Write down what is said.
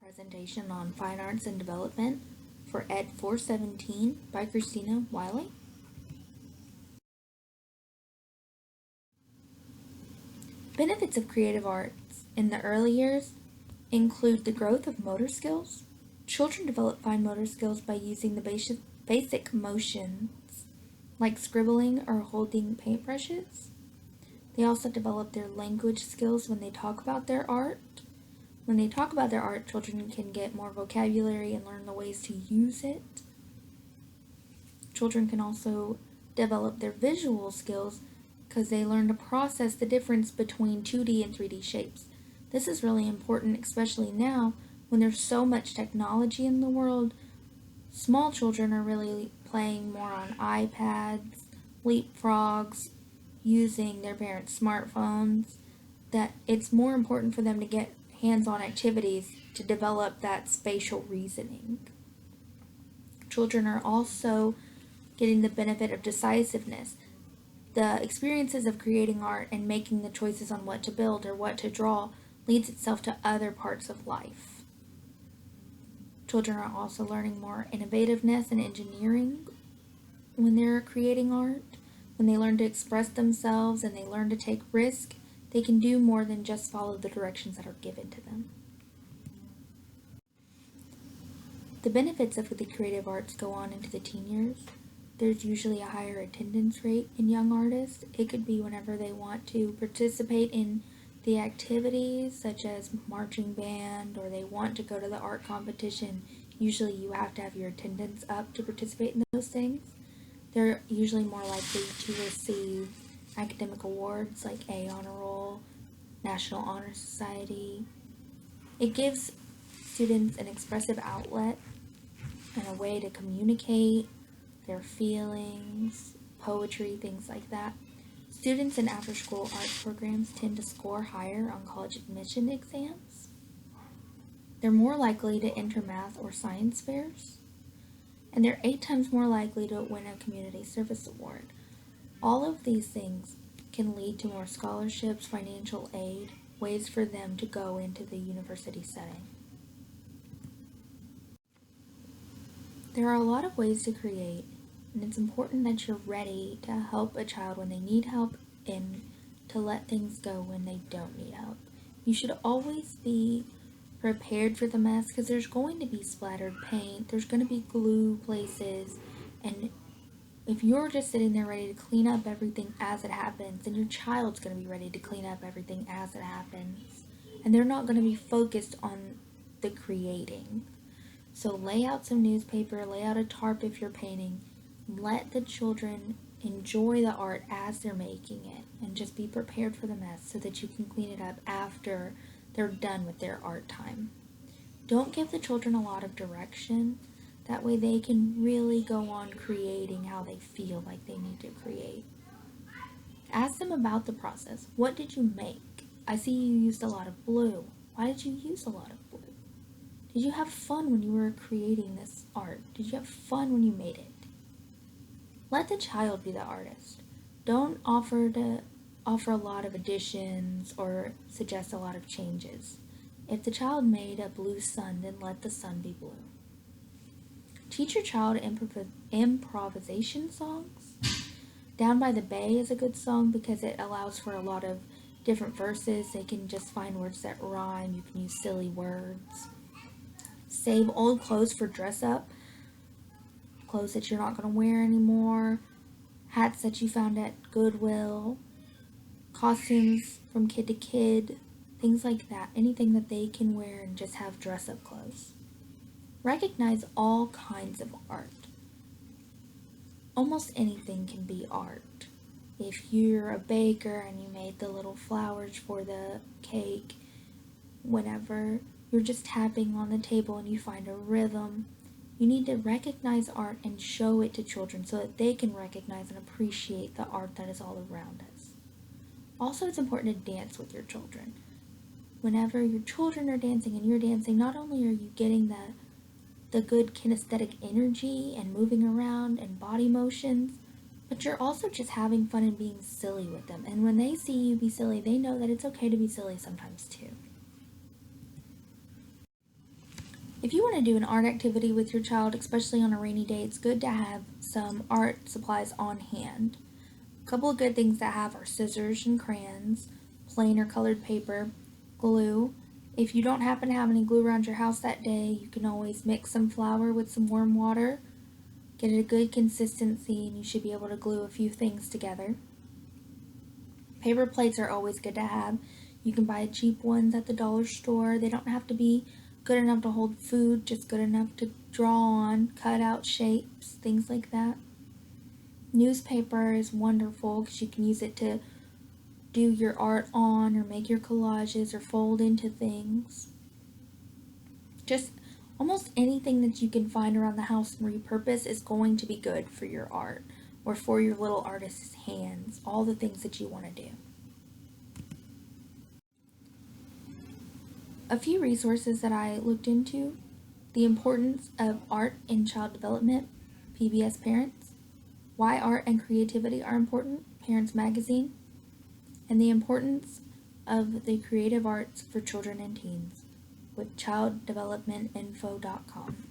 presentation on Fine Arts and Development for Ed 417 by Christina Wiley. Benefits of creative arts in the early years include the growth of motor skills. Children develop fine motor skills by using the basic motions like scribbling or holding paintbrushes. They also develop their language skills when they talk about their art. When they talk about their art, children can get more vocabulary and learn the ways to use it. Children can also develop their visual skills because they learn to process the difference between 2D and 3D shapes. This is really important, especially now when there's so much technology in the world. Small children are really playing more on iPads, leapfrogs, using their parents' smartphones, that it's more important for them to get hands-on activities to develop that spatial reasoning. Children are also getting the benefit of decisiveness. The experiences of creating art and making the choices on what to build or what to draw leads itself to other parts of life. Children are also learning more innovativeness and engineering when they're creating art. When they learn to express themselves and they learn to take risk, they can do more than just follow the directions that are given to them. The benefits of the creative arts go on into the teen years. There's usually a higher attendance rate in young artists. It could be whenever they want to participate in the activities such as marching band, or they want to go to the art competition. Usually you have to have your attendance up to participate in those things. They're usually more likely to receive academic awards like A Honor Roll, National Honor Society. It gives students an expressive outlet and a way to communicate their feelings, poetry, things like that. Students in after-school arts programs tend to score higher on college admission exams. They're more likely to enter math or science fairs. And they're 8 times more likely to win a community service award. All of these things can lead to more scholarships, financial aid, ways for them to go into the university setting. There are a lot of ways to create, and it's important that you're ready to help a child when they need help and to let things go when they don't need help. You should always be prepared for the mess because there's going to be splattered paint, there's going to be glue places, and if you're just sitting there ready to clean up everything as it happens, then your child's going to be ready to clean up everything as it happens, and they're not going to be focused on the creating. So lay out some newspaper, lay out a tarp if you're painting, let the children enjoy the art as they're making it, and just be prepared for the mess so that you can clean it up after they're done with their art time. Don't give the children a lot of direction. That way they can really go on creating how they feel like they need to create. Ask them about the process. What did you make? I see you used a lot of blue. Why did you use a lot of blue? Did you have fun when you were creating this art? Did you have fun when you made it? Let the child be the artist. Don't offer a lot of additions or suggest a lot of changes. If the child made a blue sun, then let the sun be blue. Teach your child improvisation songs. Down by the Bay is a good song because it allows for a lot of different verses. They can just find words that rhyme. You can use silly words. Save old clothes for dress up. Clothes that you're not going to wear anymore. Hats that you found at Goodwill. Costumes from kid to kid. Things like that. Anything that they can wear and just have dress up clothes. Recognize all kinds of art. Almost anything can be art. If you're a baker and you made the little flowers for the cake, whenever you're just tapping on the table and you find a rhythm, you need to recognize art and show it to children so that they can recognize and appreciate the art that is all around us. Also, it's important to dance with your children. Whenever your children are dancing and you're dancing, not only are you getting the good kinesthetic energy and moving around and body motions, but you're also just having fun and being silly with them. And when they see you be silly, they know that it's okay to be silly sometimes too. If you want to do an art activity with your child, especially on a rainy day, it's good to have some art supplies on hand. A couple of good things to have are scissors and crayons, plain or colored paper, glue. If you don't happen to have any glue around your house that day, you can always mix some flour with some warm water, get it a good consistency, and you should be able to glue a few things together. Paper plates are always good to have. You can buy cheap ones at the dollar store. They don't have to be good enough to hold food, just good enough to draw on, cut out shapes, things like that. Newspaper is wonderful because you can use it to do your art on or make your collages or fold into things. Just almost anything that you can find around the house and repurpose is going to be good for your art or for your little artist's hands, all the things that you want to do. A few resources that I looked into: The Importance of Art in Child Development, PBS Parents; Why Art and Creativity Are Important, Parents Magazine; and The Importance of the Creative Arts for Children and Teens with childdevelopmentinfo.com.